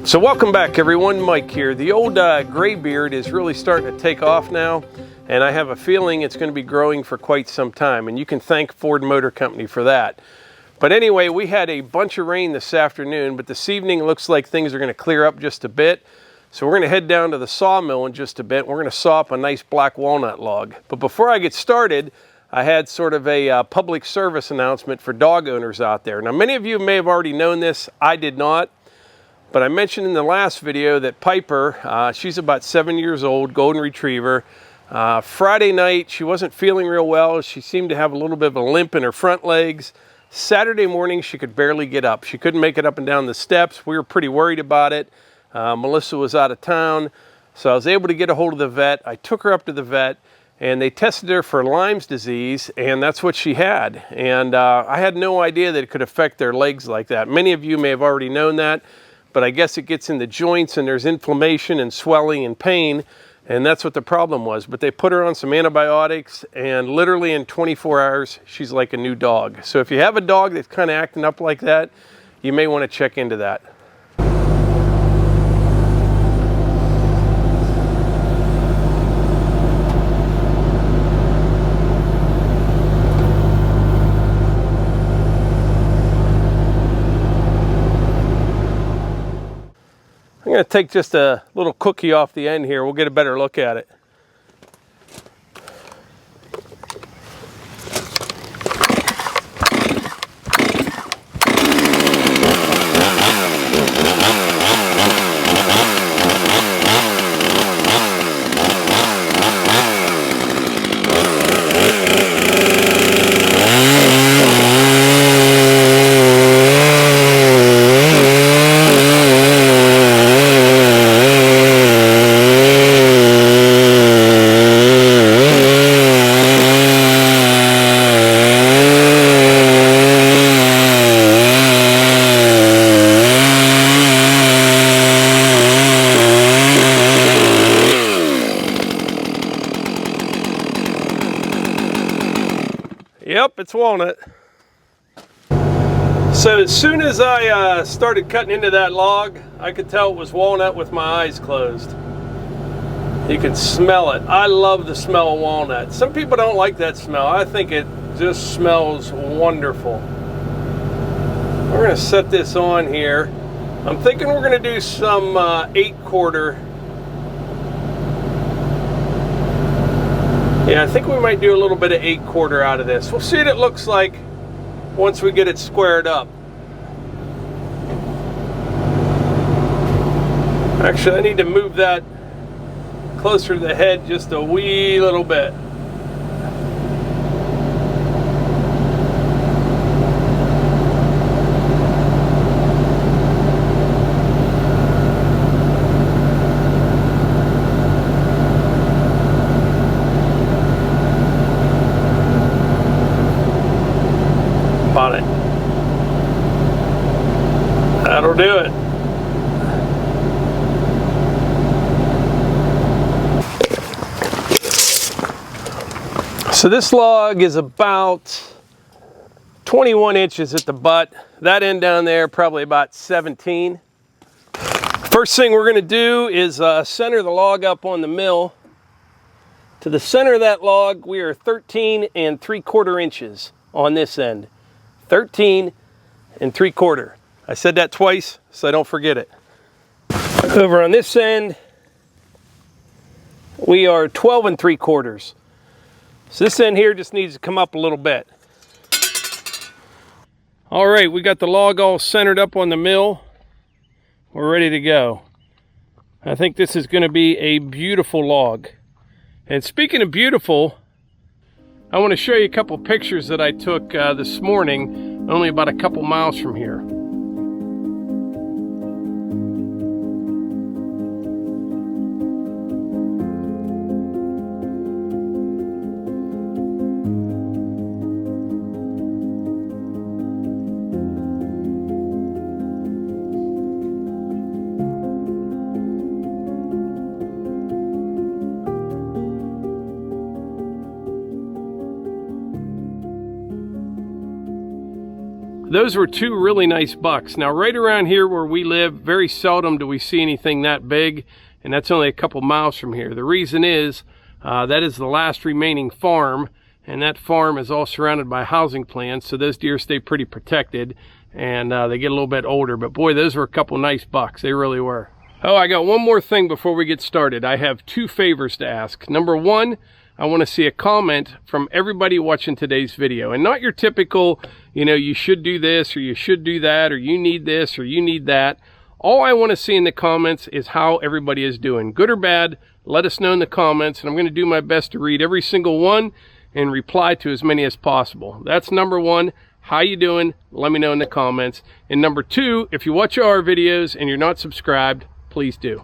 So welcome back everyone, Mike here. The old graybeard is really starting to take off now, and I have a feeling it's going to be growing for quite some time, and you can thank Ford Motor Company for that. But anyway, we had a bunch of rain this afternoon, but this evening it looks like things are going to clear up just a bit. So we're going to head down to the sawmill in just a bit. We're going to saw up a nice black walnut log. But before I get started, I had sort of a public service announcement for dog owners out there. Now many of you may have already known this, I did not. But I mentioned in the last video that Piper, she's about 7 years old, golden retriever. Friday night, she wasn't feeling real well. She seemed to have a little bit of a limp in her front legs. Saturday morning, she could barely get up. She couldn't make it up and down the steps. We were pretty worried about it. Melissa was out of town, so I was able to get a hold of the vet. I took her up to the vet, and they tested her for Lyme's disease, and that's what she had. And I had no idea that it could affect their legs like that. Many of you may have already known that, but I guess it gets in the joints and there's inflammation and swelling and pain, and that's what the problem was. But they put her on some antibiotics, and literally in 24 hours, she's like a new dog. So if you have a dog that's kind of acting up like that, you may want to check into that. I'm going to take just a little cookie off the end here. We'll get a better look at it. Yep, it's walnut. So as soon as I started cutting into that log, I could tell it was walnut with my eyes closed. You can smell it. I love the smell of walnut. Some people don't like that smell. I think it just smells wonderful. We're going to set this on here. I'm thinking we're going to do some 8/4. Yeah, I think we might do a little bit of 8/4 out of this. We'll see what it looks like once we get it squared up. Actually, I need to move that closer to the head just a wee little bit. On it. That'll do it. So this log is about 21 inches at the butt. That end down there probably about 17. First thing we're going to do is center the log up on the mill. To the center of that log, we are 13 3/4 inches on this end. 13 3/4. I said that twice, so I don't forget it. Over on this end, we are 12 3/4. So this end here just needs to come up a little bit. All right, we got the log all centered up on the mill. We're ready to go. I think this is going to be a beautiful log. And speaking of beautiful, I want to show you a couple pictures that I took this morning, only about a couple miles from here. those were two really nice bucks. Now right around here where we live, very seldom do we see anything that big, and that's only a couple miles from here. The reason is that is the last remaining farm, and that farm is all surrounded by housing plans, so those deer stay pretty protected, and they get a little bit older. But boy, those were a couple nice bucks. They really were. Oh, I got one more thing before we get started. I have two favors to ask. Number one, I want to see a comment from everybody watching today's video, and not your typical, you know, you should do this or you should do that, or you need this or you need that. All I want to see in the comments is how everybody is doing, good or bad. Let us know in the comments, and I'm going to do my best to read every single one and reply to as many as possible. That's number one. How you doing? Let me know in the comments. And number two, if you watch our videos and you're not subscribed, please do.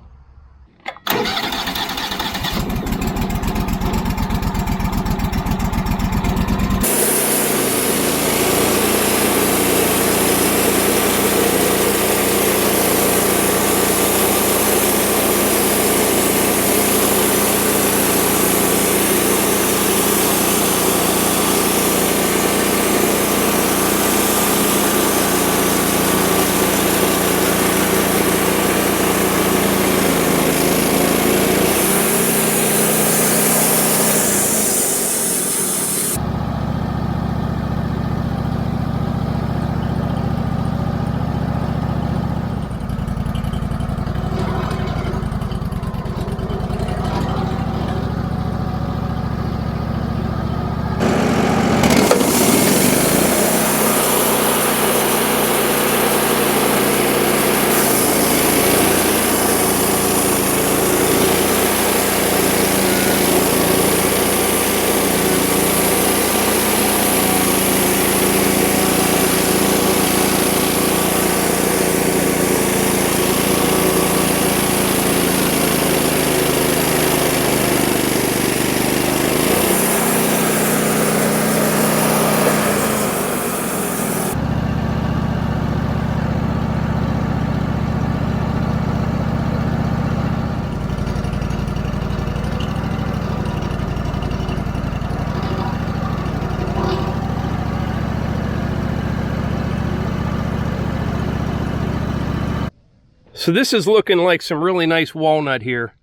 So this is looking like some really nice walnut here.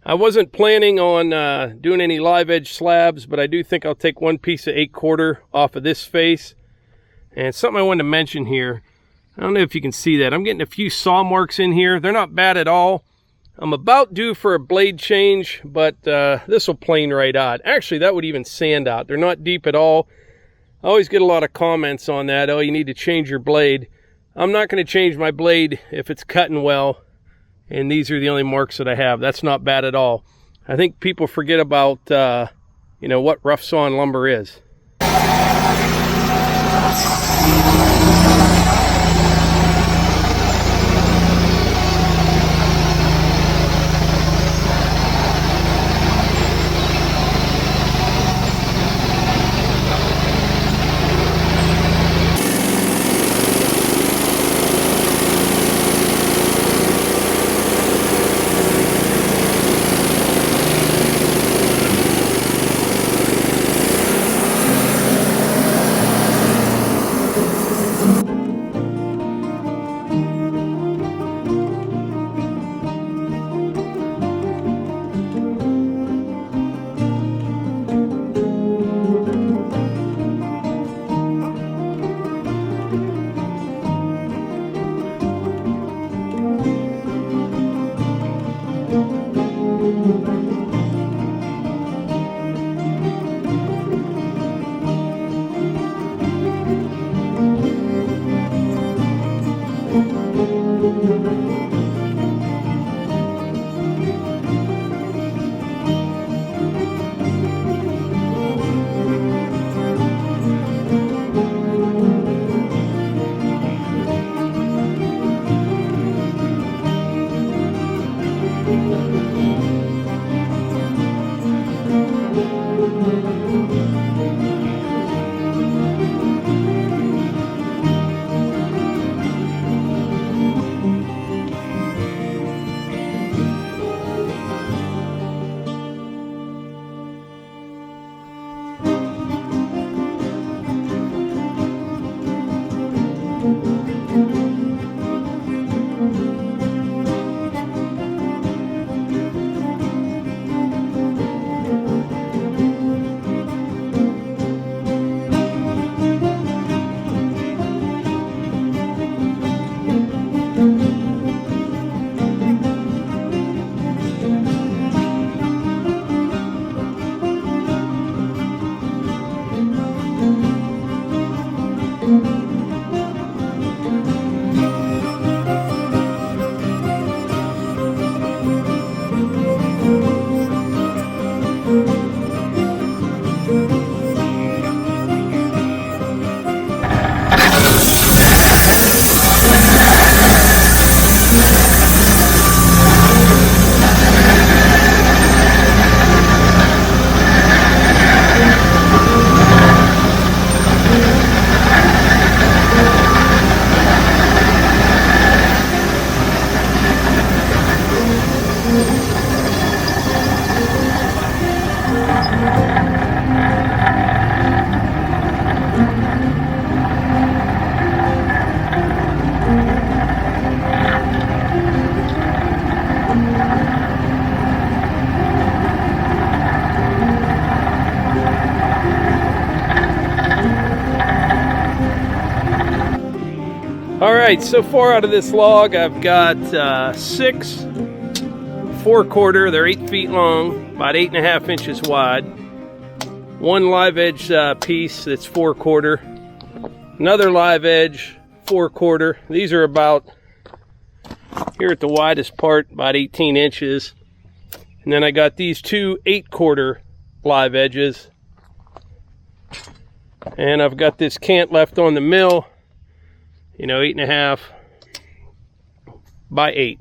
I wasn't planning on doing any live edge slabs, but I do think I'll take one piece of 8/4 off of this face. And something I wanted to mention here, I don't know if you can see that. I'm getting a few saw marks in here. They're not bad at all. I'm about due for a blade change, but this will plane right out. Actually, that would even sand out. They're not deep at all. I always get a lot of comments on that. Oh, you need to change your blade. I'm not going to change my blade if it's cutting well, and these are the only marks that I have. That's not bad at all. I think people forget about, you know, what rough sawn lumber is. right, so far out of this log, I've got 6 4/4. They're 8 feet long, about 8.5 inches wide. One live edge piece that's 4/4. Another live edge 4/4. These are about, here at the widest part, about 18 inches. And then I got these two 8/4 live edges. And I've got this cant left on the mill, you know, 8.5 by 8.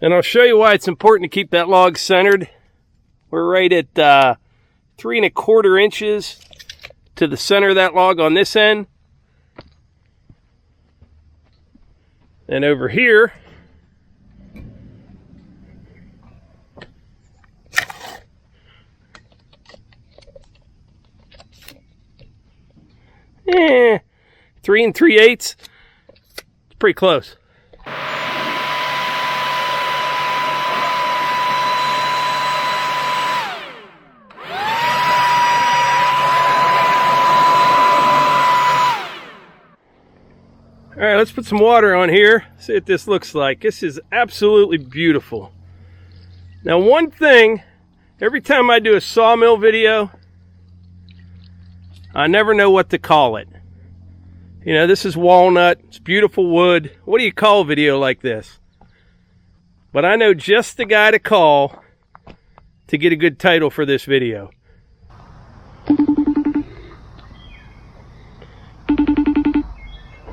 And I'll show you why it's important to keep that log centered. We're right at 3¼ inches to the center of that log on this end. And over here, eh, 3 3/8. It's pretty close. All right, let's put some water on here, see what this looks like. This is absolutely beautiful. Now, one thing, every time I do a sawmill video, I never know what to call it. You know, this is walnut, it's beautiful wood. What do you call a video like this? But I know just the guy to call to get a good title for this video.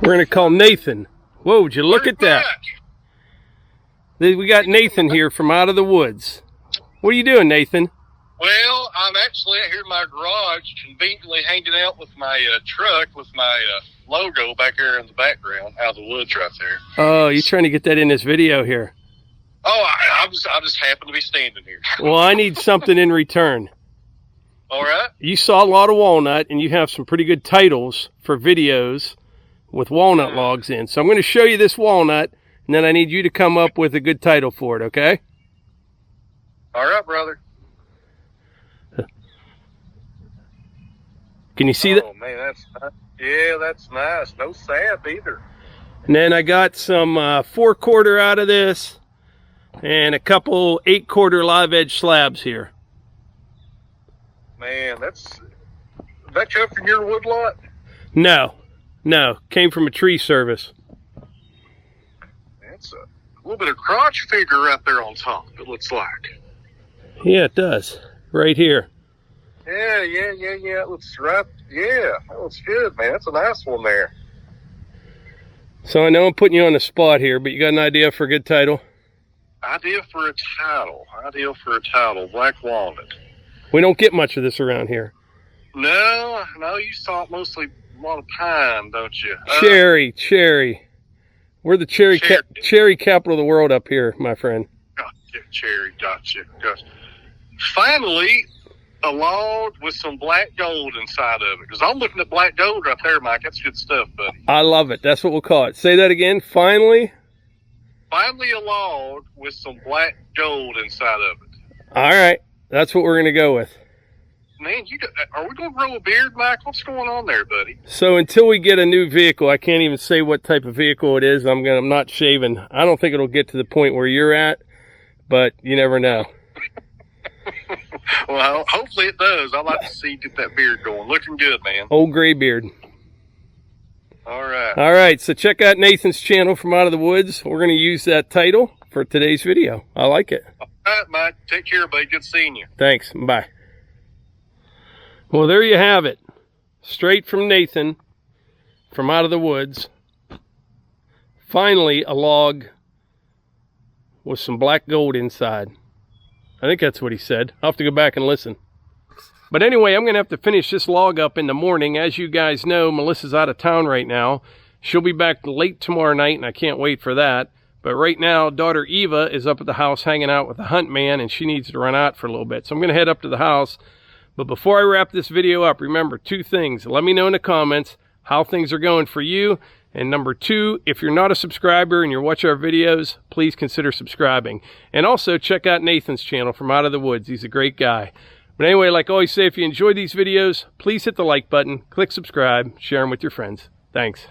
We're going to call Nathan. Whoa, would you look at that? We got Nathan here from out of the woods. What are you doing, Nathan? Well, I'm actually out here in my garage, conveniently hanging out with my truck with my logo back there in the background, out of the woods right there. Oh, you're trying to get that in this video here. Oh, I just happen to be standing here. Well, I need something in return. All right. You saw a lot of walnut, and you have some pretty good titles for videos with walnut logs in. So I'm going to show you this walnut, and then I need you to come up with a good title for it, okay? All right, brother. Can you see that? Oh, man, that's nice. Yeah, that's nice. No sap either. And then I got some 4/4 out of this, and a couple 8/4 live edge slabs here. Man, that you up from your wood lot? No, came from a tree service. That's a little bit of crotch figure right there on top, it looks like. Yeah, it does. Right here. Yeah, it looks right. Yeah, that looks good, man. That's a nice one there. So I know I'm putting you on the spot here, but you got an idea for a good title? Idea for a title. Black walnut. We don't get much of this around here. No, you saw it mostly a lot of pine, don't you? Cherry. We're the cherry capital of the world up here, my friend. Gotcha. Finally, a log with some black gold inside of it. Because I'm looking at black gold right there, Mike. That's good stuff, buddy. I love it. That's what we'll call it. Say that again. Finally a log with some black gold inside of it. All right. That's what we're going to go with. Man, are we going to grow a beard, Mike? What's going on there, buddy? So until we get a new vehicle, I can't even say what type of vehicle it is. I'm not shaving. I don't think it'll get to the point where you're at, but you never know. Well, hopefully it does. I'd like to see you get that beard going. Looking good, man. Old gray beard. All right. So check out Nathan's channel from out of the woods. We're going to use that title for today's video. I like it. All right, Mike. Take care, buddy. Good seeing you. Thanks. Bye. Well, there you have it. Straight from Nathan from out of the woods. Finally, a log with some black gold inside. I think that's what he said. I'll have to go back and listen. But anyway, I'm going to have to finish this log up in the morning. As you guys know, Melissa's out of town right now. She'll be back late tomorrow night, and I can't wait for that. But right now, daughter Eva is up at the house hanging out with the hunt man, and she needs to run out for a little bit. So I'm going to head up to the house. But before I wrap this video up, remember 2 things. Let me know in the comments how things are going for you. And number 2, if you're not a subscriber and you're watching our videos, please consider subscribing. And also check out Nathan's channel from out of the woods. He's a great guy. But anyway, like I always say, if you enjoy these videos, please hit the like button, click subscribe, share them with your friends. Thanks.